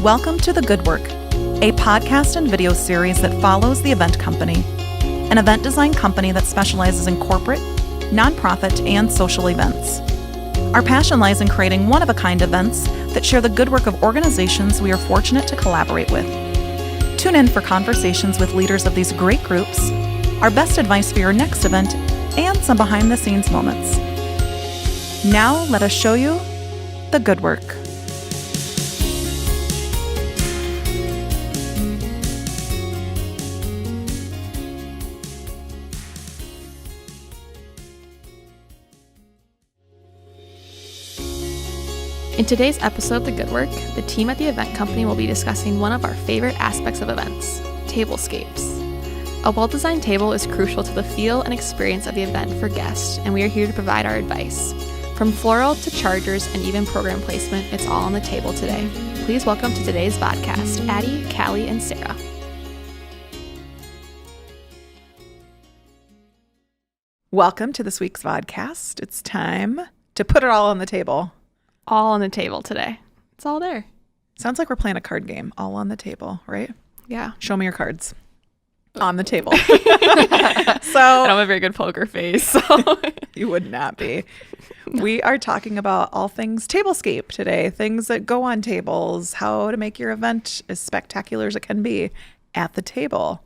Welcome to The Good Work, a podcast and video series that follows The Event Company, an event design company that specializes in corporate, nonprofit, and social events. Our passion lies in creating one-of-a-kind events that share the good work of organizations we are fortunate to collaborate with. Tune in for conversations with leaders of these great groups, our best advice for your next event, and some behind-the-scenes moments. Now, let us show you the good work. In today's episode of The Good Work, the team at the event company will be discussing one of our favorite aspects of events, tablescapes. A well-designed table is crucial to the feel and experience of the event for guests, and we are here to provide our advice. From floral to chargers and even program placement, it's all on the table today. Please welcome to today's podcast, Addie, Callie, and Sarah. Welcome to this week's podcast. It's time to put it all on the table. All on the table today. It's all there. Sounds like we're playing a card game, all on the table, right? Yeah. Show me your cards. On the table. So I don't have a very good poker face, so you would not be. No. We are talking about all things tablescape today, things that go on tables, how to make your event as spectacular as it can be at the table.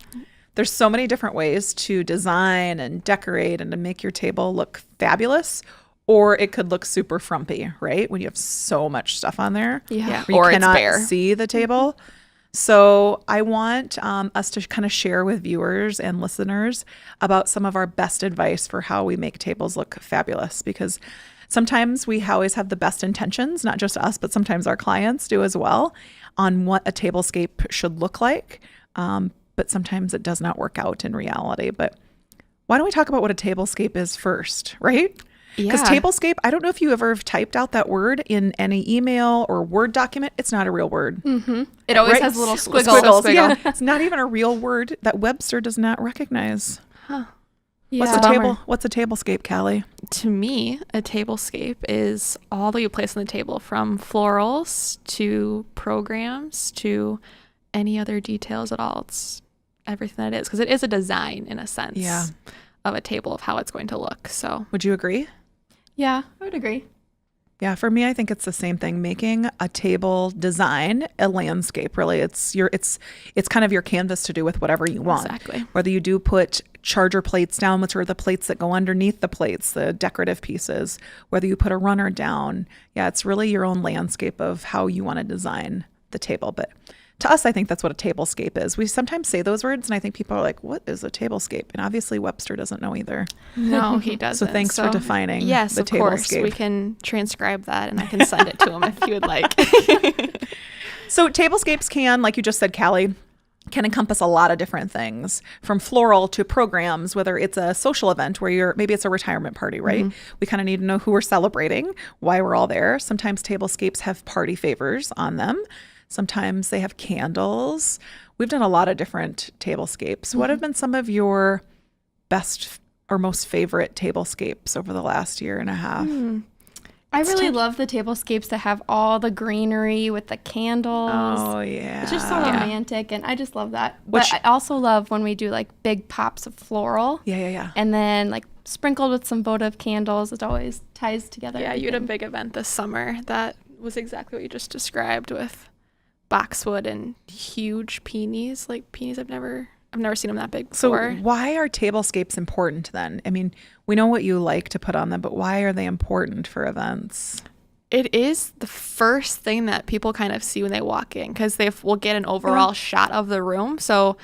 There's so many different ways to design and decorate and to make your table look fabulous. Or it could look super frumpy, right? When you have so much stuff on there. Yeah. Or you cannot see the table. So I want us to kind of share with viewers and listeners about some of our best advice for how we make tables look fabulous. Because sometimes we always have the best intentions, not just us, but sometimes our clients do as well, on what a tablescape should look like. But sometimes it does not work out in reality. But why don't we talk about what a tablescape is first, right? Because tablescape, I don't know if you ever have typed out that word in any email or Word document. It's not a real word. Mm-hmm. It always has little squiggles. Yeah, it's not even a real word that Webster does not recognize. Huh. Yeah. What's a tablescape, Callie? To me, a tablescape is all that you place on the table, from florals to programs to any other details at all. It's everything that it is, because it is a design in a sense of a table, of how it's going to look. So would you agree? Yeah, I would agree. Yeah, for me, I think it's the same thing. Making a table design, a landscape, really. It's kind of your canvas to do with whatever you want. Exactly. Whether you do put charger plates down, which are the plates that go underneath the plates, the decorative pieces, whether you put a runner down. Yeah, it's really your own landscape of how you want to design the table. But to us, I think that's what a tablescape is. We sometimes say those words, and I think people are like, what is a tablescape? And obviously Webster doesn't know either. No, he doesn't. So thanks for defining the tablescape. Yes, of course. We can transcribe that, and I can send it to him if you would like. So tablescapes can, like you just said, Callie, can encompass a lot of different things, from floral to programs, whether it's a social event where maybe it's a retirement party, right? Mm-hmm. We kind of need to know who we're celebrating, why we're all there. Sometimes tablescapes have party favors on them. Sometimes they have candles. We've done a lot of different tablescapes. Mm-hmm. What have been some of your best or most favorite tablescapes over the last year and a half? I really love the tablescapes that have all the greenery with the candles. Oh, yeah. It's just so romantic, and I just love that. But I also love when we do like big pops of floral. Yeah. And then like sprinkled with some votive candles. It always ties together. Yeah, you had a big event this summer that was exactly what you just described, with boxwood and huge peonies. Like peonies, I've never seen them that big before. So why are tablescapes important then? I mean, we know what you like to put on them, but why are they important for events? It is the first thing that people kind of see when they walk in, because they will get an overall shot of the room. So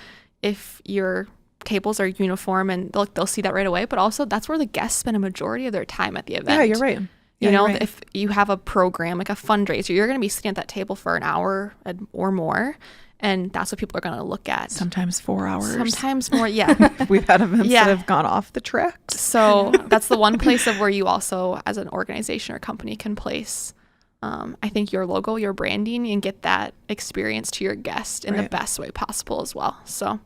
if your tables are uniform, and they'll see that right away, but also that's where the guests spend a majority of their time at the event. Yeah, you're right. You know, if you have a program like a fundraiser, you're going to be sitting at that table for an hour or more, and that's what people are going to look at. Sometimes 4 hours. Sometimes more, yeah. We've had events that have gone off the tracks. So that's the one place of where you also, as an organization or company, can place, I think, your logo, your branding, and get that experience to your guest in the best way possible as well. So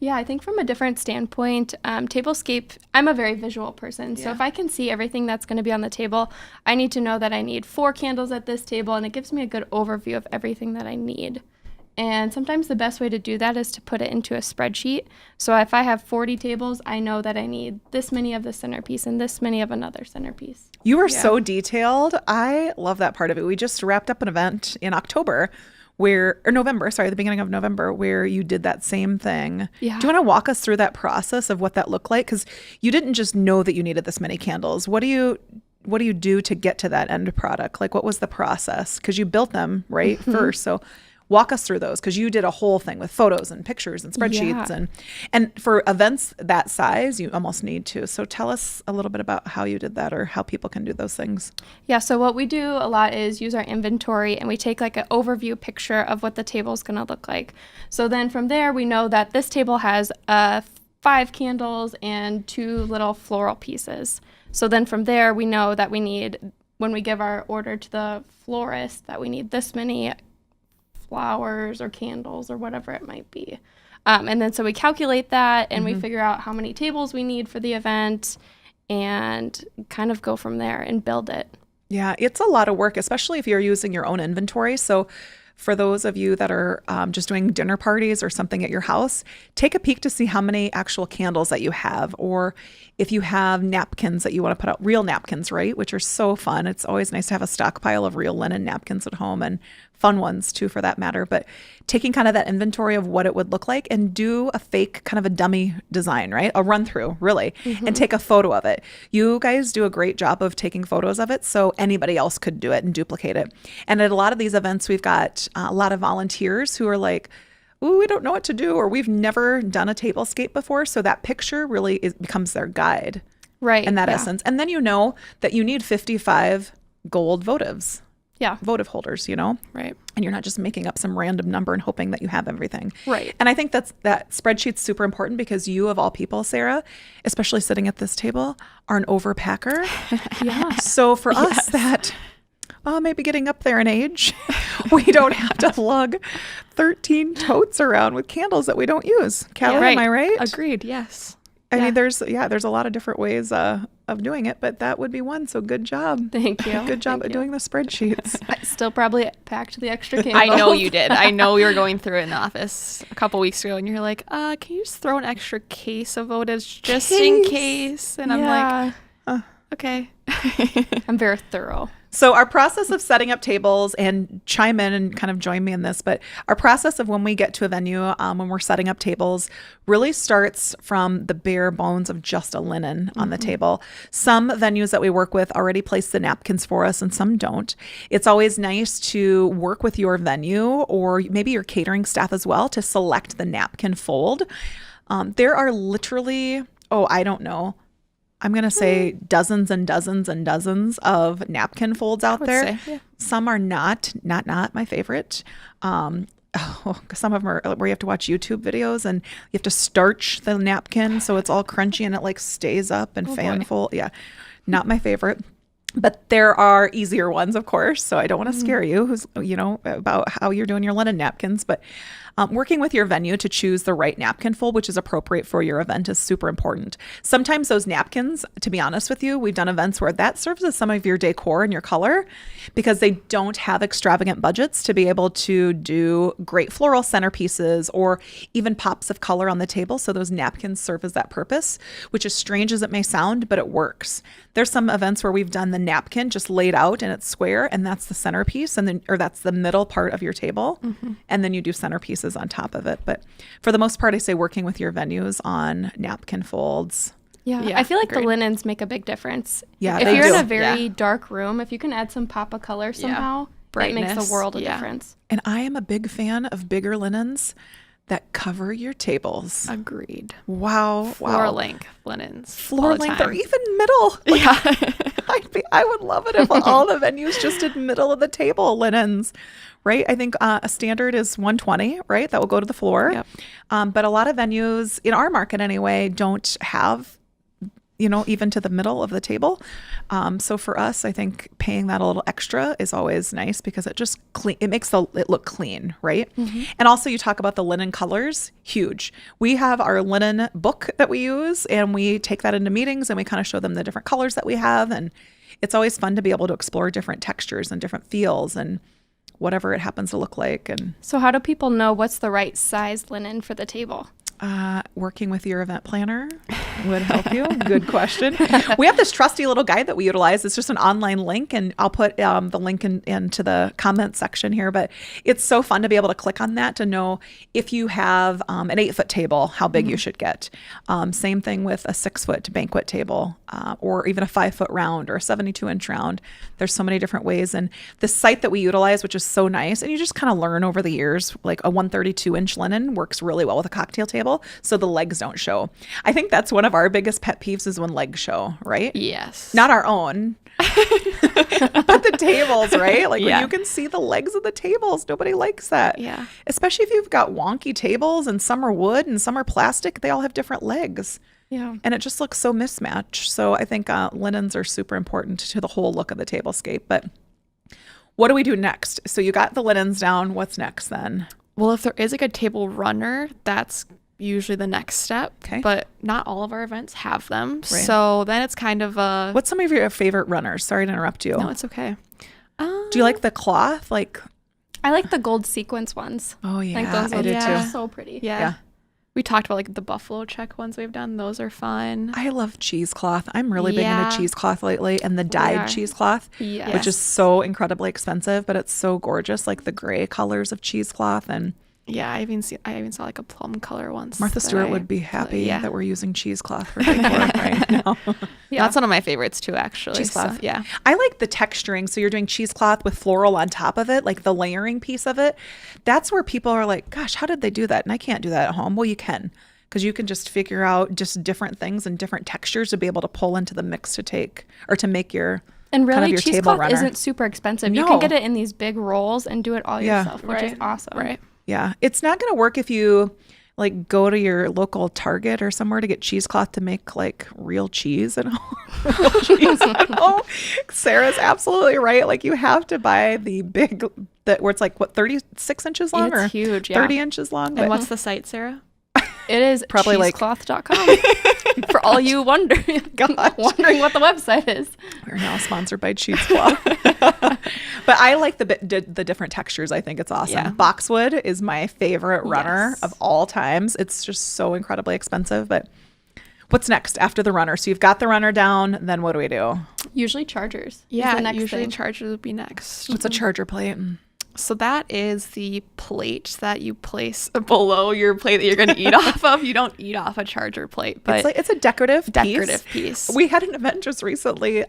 Yeah, I think from a different standpoint, Tablescape, I'm a very visual person. So Yeah. if I can see everything that's going to be on the table, I need to know that I need 4 candles at this table, and it gives me a good overview of everything that I need. And sometimes the best way to do that is to put it into a spreadsheet. So if I have 40 tables, I know that I need this many of the centerpiece and this many of another centerpiece. You are so detailed. I love that part of it. We just wrapped up an event in the beginning of November, where you did that same thing. Yeah. Do you want to walk us through that process of what that looked like? Because you didn't just know that you needed this many candles. What do you do to get to that end product? Like, what was the process? Because you built them first. So walk us through those, because you did a whole thing with photos and pictures and spreadsheets, and for events that size, you almost need to. So tell us a little bit about how you did that, or how people can do those things. Yeah, so what we do a lot is use our inventory, and we take like an overview picture of what the table is going to look like. So then from there, we know that this table has 5 candles and 2 little floral pieces. So then from there, we know that we need, when we give our order to the florist, that we need this many flowers or candles or whatever it might be. And then so we calculate that, and we figure out how many tables we need for the event, and kind of go from there and build it. Yeah, it's a lot of work, especially if you're using your own inventory. So for those of you that are just doing dinner parties or something at your house, take a peek to see how many actual candles that you have, or if you have napkins that you want to put out, real napkins, right? Which are so fun. It's always nice to have a stockpile of real linen napkins at home, and fun ones too, for that matter. But taking kind of that inventory of what it would look like, and do a fake kind of a dummy design, right? A run through, really, and take a photo of it. You guys do a great job of taking photos of it, so anybody else could do it and duplicate it. And at a lot of these events, we've got a lot of volunteers who are like, ooh, we don't know what to do, or we've never done a tablescape before. So that picture really becomes their guide, Right. in that essence. And then you know that you need 55 gold votive holders, Right. and you're not just making up some random number and hoping that you have everything. Right. And I think that spreadsheet's super important, because you, of all people, Sarah, especially sitting at this table, are an overpacker. Yeah. So for us that maybe getting up there in age, we don't have to lug 13 totes around with candles that we don't use. Callie, am I right? Agreed. Yes. I mean, there's a lot of different ways of doing it, but that would be one. So good job. Thank you. Good job at doing the spreadsheets. I still probably packed the extra candles. I know you did. I know we were going through it in the office a couple weeks ago, and you're like, can you just throw an extra case of votives just in case? And I'm like, okay. I'm very thorough. So our process of setting up tables, and chime in and kind of join me in this, but our process of when we get to a venue, when we're setting up tables, really starts from the bare bones of just a linen on the table. Some venues that we work with already place the napkins for us, and some don't. It's always nice to work with your venue, or maybe your catering staff as well, to select the napkin fold. There are literally, I don't know, I'm going to say dozens and dozens and dozens of napkin folds out there. Say, yeah. Some are not my favorite. Some of them are where you have to watch YouTube videos, and you have to starch the napkin so it's all crunchy and it like stays up and fan fold. Yeah, not my favorite. But there are easier ones, of course. So I don't want to scare you, about how you're doing your linen napkins. But working with your venue to choose the right napkin fold, which is appropriate for your event, is super important. Sometimes those napkins, to be honest with you, we've done events where that serves as some of your decor and your color, because they don't have extravagant budgets to be able to do great floral centerpieces or even pops of color on the table. So those napkins serve as that purpose, which is strange as it may sound, but it works. There's some events where we've done the napkin just laid out and it's square, and that's the centerpiece, or that's the middle part of your table. And then you do centerpieces on top of it. But for the most part, I say working with your venues on napkin folds. Yeah, Yeah, I feel like agreed. the linens make a big difference. Yeah, if they you're do. in a very dark room, if you can add some pop of color somehow, it makes Brightness, a world of yeah. difference. And I am a big fan of bigger linens that cover your tables. Agreed. Wow. Floor length linens. Floor all the length, time. or even middle. Like, Yeah. I would love it if all the venues just did middle of the table linens, right? I think a standard is 120, right? That will go to the floor. Yep. But a lot of venues in our market anyway don't have even to the middle of the table. So for us, I think paying that a little extra is always nice because it just it makes it look clean, right? And also you talk about the linen colors, huge. We have our linen book that we use, and we take that into meetings and we kind of show them the different colors that we have. And it's always fun to be able to explore different textures and different feels and whatever it happens to look like. And So how do people know what's the right size linen for the table? Working with your event planner would help you. Good question. We have this trusty little guide that we utilize. It's just an online link, and I'll put the link into the comment section here. But it's so fun to be able to click on that to know if you have an 8-foot table, how big you should get. Same thing with a 6-foot banquet table, or even a 5-foot round or a 72-inch round. There's so many different ways. And the site that we utilize, which is so nice, and you just kind of learn over the years, like a 132-inch linen works really well with a cocktail table. So the legs don't show. I think that's one of our biggest pet peeves is when legs show, right? Yes. Not our own, but the tables, right? Like when you can see the legs of the tables, nobody likes that. Yeah. Especially if you've got wonky tables and some are wood and some are plastic, they all have different legs. Yeah. And it just looks so mismatched. So I think linens are super important to the whole look of the tablescape. But what do we do next? So you got the linens down. What's next then? Well, if there is like a table runner, that's usually the next step. Okay. But not all of our events have them. Right. So then it's kind of a... What's some of your favorite runners? Sorry to interrupt you. No, it's okay. Do you like the cloth? Like, I like the gold sequence ones. oh yeah, I think those I ones do are too. so pretty. Yeah. Yeah. We talked about like the buffalo check ones we've done. Those are fun. I love cheesecloth. I'm really big Yeah. into cheesecloth lately, and the are. dyed cheesecloth, Yes. which is so incredibly expensive, but it's so gorgeous, like the gray colors of cheesecloth. And Yeah, I even saw like a plum color once. Martha that Stewart I- would be happy yeah. that we're using cheesecloth for decor right now. Yeah. That's one of my favorites too, actually. Cheesecloth. So, yeah. I like the texturing. So you're doing cheesecloth with floral on top of it, like the layering piece of it. That's where people are like, gosh, how did they do that? And I can't do that at home. Well, you can, because you can just figure out just different things and different textures to be able to pull into the mix to take or to make your And kind of really, your table cheesecloth runner. isn't super expensive. You No. can get it in these big rolls and do it all Yeah. yourself, which is awesome. Right. Yeah. It's not going to work if you like go to your local Target or somewhere to get cheesecloth to make like real cheese at home. Real cheese at home. Sarah's absolutely right. Like you have to buy the big, where it's like what, 36 inches long or It's huge. Yeah. 30 inches long. And But what's the site, Sarah? It is Probably like- cheesecloth.com for all you wondering what the website is. we're now sponsored by cheesecloth. But I like the different textures. I think it's awesome. Yeah. Boxwood is my favorite runner Yes. of all times. It's just so incredibly expensive. But what's next after the runner? So you've got the runner down. Then what do we do? Usually chargers. is Yeah, the next usually thing. charger would be next. What's a charger plate? So that is the plate that you place below your plate that you're going to eat off of. You don't eat off a charger plate, but It's a decorative piece. We had an event just recently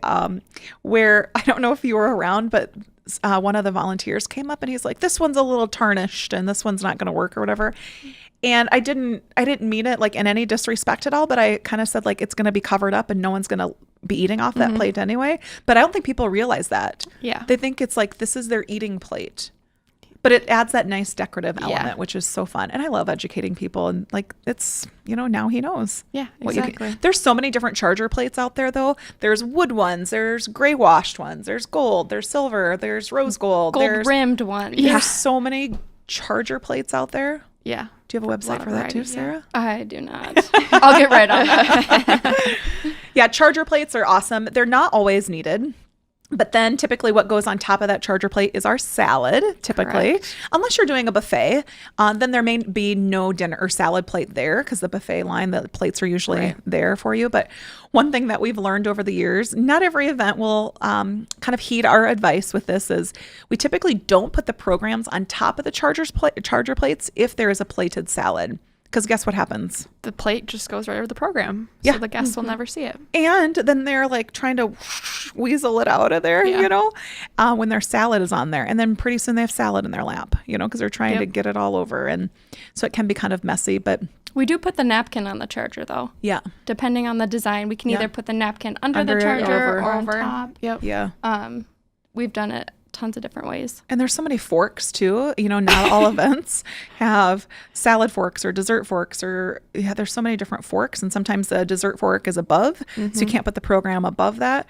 where I don't know if you were around, but one of the volunteers came up and he's like, "This one's a little tarnished and this one's not going to work or whatever." And I didn't mean it like in any disrespect at all, but I kind of said like it's going to be covered up and no one's going to be eating off that plate anyway. But I don't think people realize that. Yeah. They think it's like this is their eating plate. But it adds that nice decorative element, which is so fun. And I love educating people. And like, it's, now he knows. Yeah, what you exactly. there's so many different charger plates out there, though. There's wood ones. There's gray washed ones. There's gold. There's silver. There's rose gold. Gold rimmed one. There's so many charger plates out there. Yeah. Do you have a website lot for of that too, variety, Sarah? I do not. I'll get right on that. Yeah, charger plates are awesome. They're not always needed. But then typically what goes on top of that charger plate is our salad, typically. Correct. Unless you're doing a buffet, then there may be no dinner or salad plate there because the buffet line, the plates are usually there for you. But one thing that we've learned over the years, not every event will kind of heed our advice with this, is we typically don't put the programs on top of the charger plates if there is a plated salad. Because guess what happens? The plate just goes right over the program. Yeah. So the guests will never see it. And then they're like trying to weasel it out of there, when their salad is on there. And then pretty soon they have salad in their lap, because they're trying to get it all over. And so it can be kind of messy, but We do put the napkin on the charger, though. yeah. Depending on the design, we can Yeah. either put the napkin under Under the it, charger over. or on Over. top. Yep. Yeah. We've done it tons of different ways. And there's so many forks too. Not all events have salad forks or dessert forks there's so many different forks. And sometimes the dessert fork is above, so you can't put the program above that.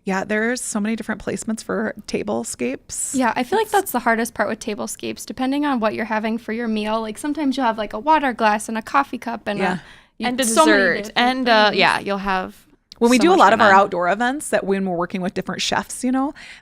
There's so many different placements for tablescapes. Yeah, I feel like that's the hardest part with tablescapes, depending on what you're having for your meal. Like sometimes you'll have like a water glass and a coffee cup and a dessert. And you'll have when we so do a much lot for of our them. outdoor events, that when we're working with different chefs,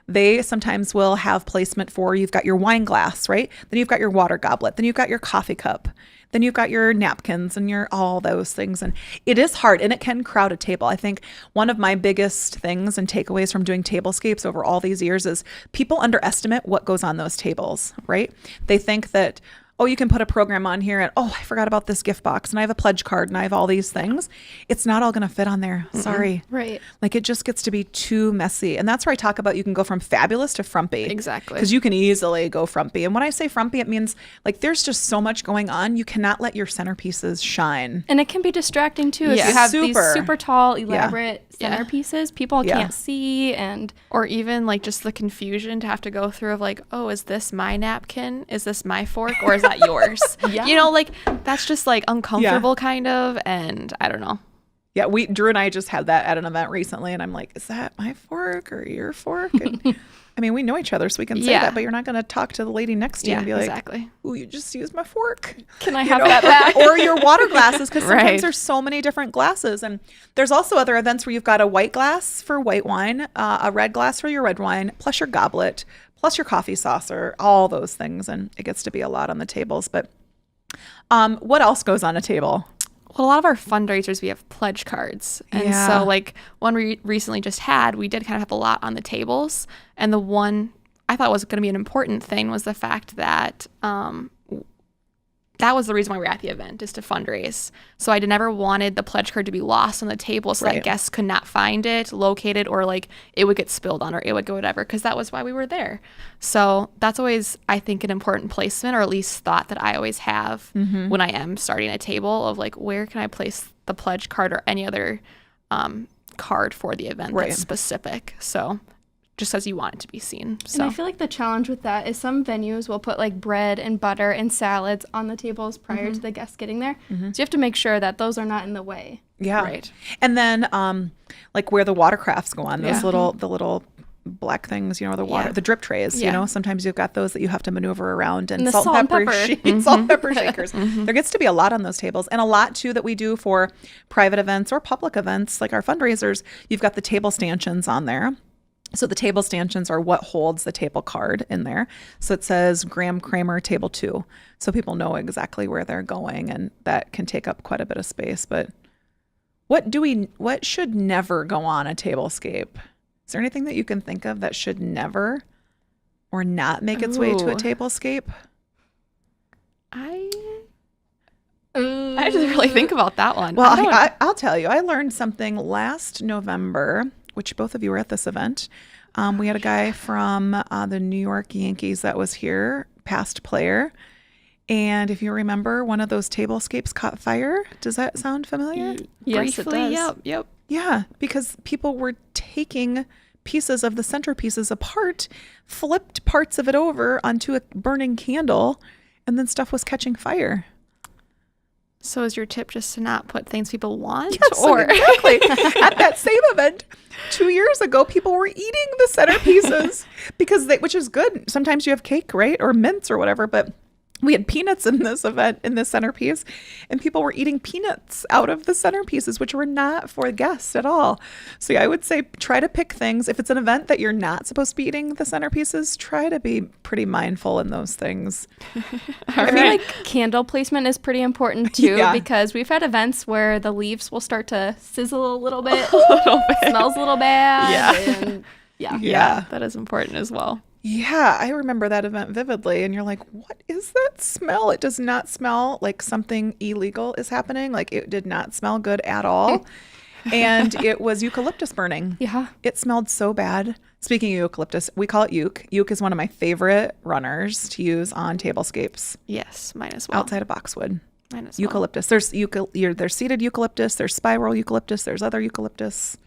they sometimes will have placement for, you've got your wine glass, right? Then you've got your water goblet. Then you've got your coffee cup. Then you've got your napkins and all those things. And it is hard, and it can crowd a table. I think one of my biggest things and takeaways from doing tablescapes over all these years is people underestimate what goes on those tables, right? They think that, you can put a program on here and, I forgot about this gift box and I have a pledge card and I have all these things. It's not all going to fit on there. Sorry. Right. Like it just gets to be too messy. And that's where I talk about you can go from fabulous to frumpy. Exactly. Because you can easily go frumpy. And when I say frumpy, it means like there's just so much going on. You cannot let your centerpieces shine. And it can be distracting too. If Yeah. you have Super. these super tall, elaborate Yeah. centerpieces, people can't see. Or even like just the confusion to have to go through of like, is this my napkin? Is this my fork? Or is that yours? Like that's just like uncomfortable kind of. And I don't know. Yeah, Drew and I just had that at an event recently, and I'm like, is that my fork or your fork? And, I mean, we know each other, so we can say that, but you're not going to talk to the lady next to you and be like, exactly. "Ooh, you just used my fork. Can I have that back?" Or your water glasses, because sometimes Right. there's so many different glasses. And there's also other events where you've got a white glass for white wine, a red glass for your red wine, plus your goblet, plus your coffee saucer, all those things. And it gets to be a lot on the tables. But what else goes on a table? Well, a lot of our fundraisers, we have pledge cards. And so like one we recently just had, we did kind of have a lot on the tables. And the one I thought was going to be an important thing was the fact that that was the reason why we were at the event, is to fundraise. So I never wanted the pledge card to be lost on the table so that guests could not find it, locate it, or like it would get spilled on or it would go whatever, because that was why we were there. So that's always, I think, an important placement, or at least thought that I always have when I am starting a table of like, where can I place the pledge card or any other card for the event that's specific. So just as you want it to be seen. So And I feel like the challenge with that is some venues will put like bread and butter and salads on the tables prior to the guests getting there. So you have to make sure that those are not in the way. Yeah. Right. And then like where the watercrafts go on, those the little black things, the water, the drip trays, sometimes you've got those that you have to maneuver around, and the salt and pepper salt and pepper shakers. There gets to be a lot on those tables, and a lot too that we do for private events or public events like our fundraisers. You've got the table stanchions on there. So the table stanchions are what holds the table card in there. So it says Graham Kramer Table 2. So people know exactly where they're going, and that can take up quite a bit of space. But what should never go on a tablescape? Is there anything that you can think of that should never or not make its way to a tablescape? I didn't really think about that one. Well, I'll tell you. I learned something last November, which both of you were at this event. We had a guy from the New York Yankees that was here, past player. And if you remember, one of those tablescapes caught fire. Does that sound familiar? Yes, it Briefly, does. Yep. Yeah, because people were taking pieces of the centerpieces apart, flipped parts of it over onto a burning candle, and then stuff was catching fire. So is your tip just to not put things people want? Yes, exactly. At that same event 2 years ago, people were eating the centerpieces which is good. Sometimes you have cake, right? Or mince or whatever, but we had peanuts in this event, in this centerpiece, and people were eating peanuts out of the centerpieces, which were not for guests at all. So yeah, I would say try to pick things. If it's an event that you're not supposed to be eating the centerpieces, try to be pretty mindful in those things. I feel like candle placement is pretty important too, because we've had events where the leaves will start to sizzle a little bit, smells a little bad. And Yeah, that is important as well. Yeah, I remember that event vividly, and you're like, what is that smell? It does not smell like something illegal is happening. Like, it did not smell good at all. And it was eucalyptus burning. Yeah. It smelled so bad. Speaking of eucalyptus, we call it uke. Uke is one of my favorite runners to use on tablescapes. Yes, mine as well. Outside of boxwood. Mine as well. Eucalyptus. There's seeded eucalyptus, there's spiral eucalyptus, there's other eucalyptus.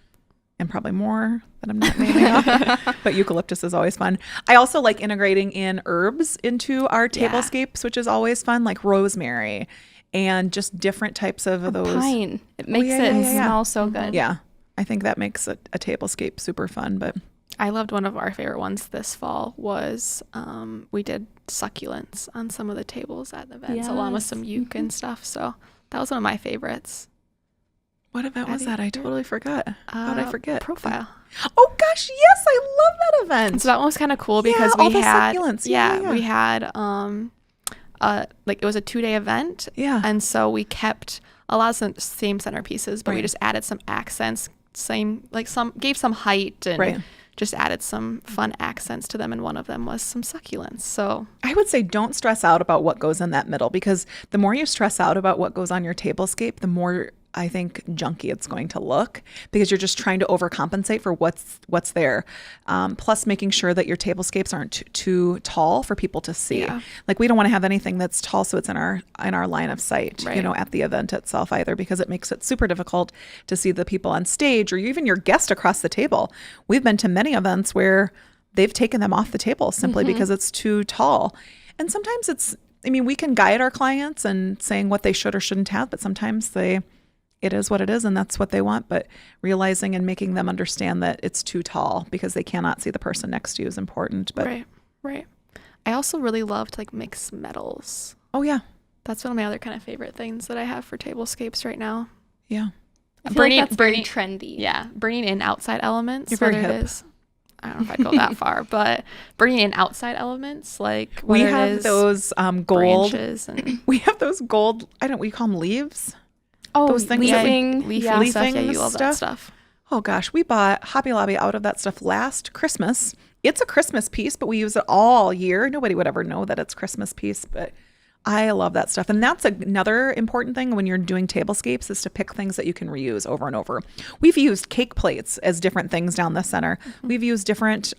and probably more that I'm not naming off. But eucalyptus is always fun. I also like integrating in herbs into our tablescapes, which is always fun, like rosemary and just different types of those. Pine. It makes it smell so good. Yeah. I think that makes a tablescape super fun. But I loved one of our favorite ones this fall was we did succulents on some of the tables at the events along with some uke and stuff. So that was one of my favorites. what event was that? I totally forgot. How did I forget? Profile. Oh gosh, yes, I love that event. So that one was kind of cool because all we the had succulents. we had like it was a 2-day event. Yeah. And so we kept a lot of the same centerpieces, but we Right. just added some accents, gave some height and Right. just added some fun accents to them, and one of them was some succulents. So I would say don't stress out about what goes in that middle, because the more you stress out about what goes on your tablescape, the more I think junky it's going to look, because you're just trying to overcompensate for what's there. Plus making sure that your tablescapes aren't too tall for people to see. Yeah. Like we don't want to have anything that's tall so it's in our line of sight, Right. at the event itself either, because it makes it super difficult to see the people on stage or even your guest across the table. We've been to many events where they've taken them off the table simply because it's too tall. And sometimes we can guide our clients and saying what they should or shouldn't have, but sometimes it is what it is and that's what they want. But realizing and making them understand that it's too tall because they cannot see the person next to you is important. But right. I also really loved like mixed metals. oh yeah, That's one of my other kind of favorite things that I have for tablescapes right now. yeah. I feel like that's very trendy. Yeah, bringing in outside elements. You're very whether it hip. is, I don't know if I'd go that far, but bringing in outside elements like We whether it have is those gold. branches and We have those gold. We call them leaves. Oh, Those things that we- leafing. leafing stuff. Yeah, leafing you love that stuff. Oh gosh, we bought Hobby Lobby out of that stuff last Christmas. It's a Christmas piece, but we use it all year. Nobody would ever know that it's Christmas piece, but I love that stuff. And that's another important thing when you're doing tablescapes, is to pick things that you can reuse over and over. We've used cake plates as different things down the center. We've used different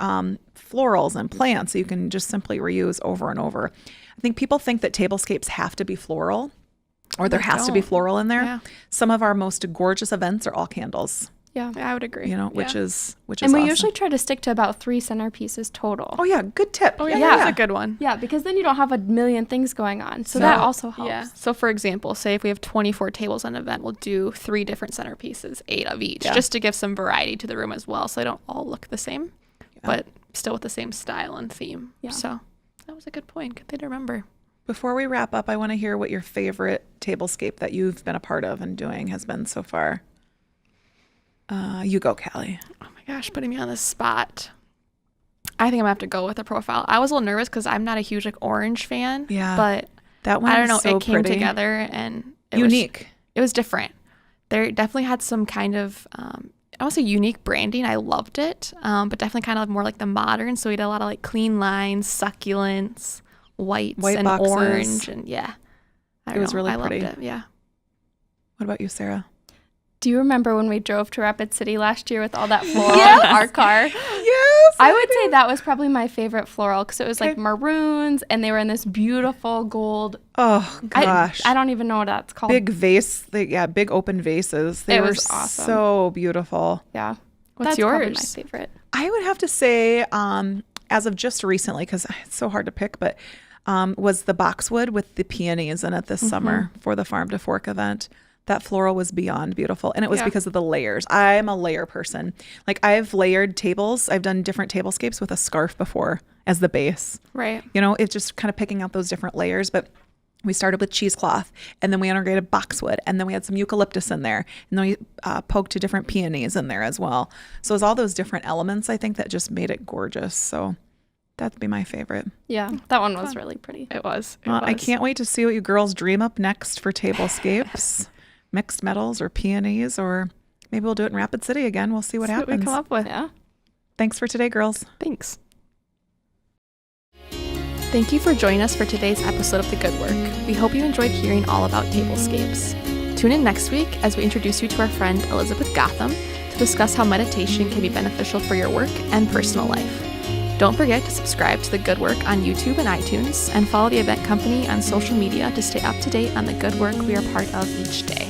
florals and plants that you can just simply reuse over and over. I think people think that tablescapes have to be floral, or there has to be don't. floral in there. Yeah. Some of our most gorgeous events are all candles, Yeah. I would agree. which is And we awesome. usually try to stick to about 3 centerpieces total. Oh yeah, good tip. Oh yeah, Yeah. that's a good one. Yeah, because then you don't have a million things going on. So that also helps. Yeah. So for example, say if we have 24 tables on an event, we'll do 3 different centerpieces, 8 of each, Yeah. just to give some variety to the room as well, so they don't all look the same, but still with the same style and theme. Yeah. So that was a good point. Good thing to remember. Before we wrap up, I want to hear what your favorite tablescape that you've been a part of and doing has been so far. You go, Callie. Oh my gosh, putting me on the spot. I think I'm gonna have to go with a profile. I was a little nervous because I'm not a huge like orange fan. Yeah, But that one I don't is know, so it came pretty. together and it Unique. it was different. There definitely had some kind of I won't say unique branding. I loved it, but definitely kind of more like the modern. So we did a lot of like clean lines, succulents, white and boxes. orange, and yeah, I don't was know. really I pretty. loved it. Yeah. What about you, Sarah? Do you remember when we drove to Rapid City last year with all that floral in our car? Yes, I would say that was probably my favorite floral because it was like Okay. maroons and they were in this beautiful gold. Oh gosh, I don't even know what that's called. big vase. Big open vases. They It were was awesome. so beautiful. Yeah. What's That's probably yours? my favorite. I would have to say, as of just recently, because it's so hard to pick, but was the boxwood with the peonies in it this summer for the Farm to Fork event. That floral was beyond beautiful. And it was Yeah. because of the layers. I'm a layer person. Like I've layered tables. I've done different tablescapes with a scarf before as the base. Right. It's just kind of picking out those different layers. But we started with cheesecloth, and then we integrated boxwood, and then we had some eucalyptus in there, and then we poked to different peonies in there as well. So it was all those different elements, I think, that just made it gorgeous. So that'd be my favorite. Yeah. That one was really pretty. It was. It Well, I was. can't wait to see what you girls dream up next for tablescapes. Mixed metals or peonies, or maybe we'll do it in Rapid City again. We'll see what See what we happens. come up with. Yeah. Thanks for today, girls. Thanks. Thank you for joining us for today's episode of The Good Work. We hope you enjoyed hearing all about tablescapes. Tune in next week as we introduce you to our friend Elizabeth Gotham to discuss how meditation can be beneficial for your work and personal life. Don't forget to subscribe to The Good Work on YouTube and iTunes, and follow the event company on social media to stay up to date on the good work we are part of each day.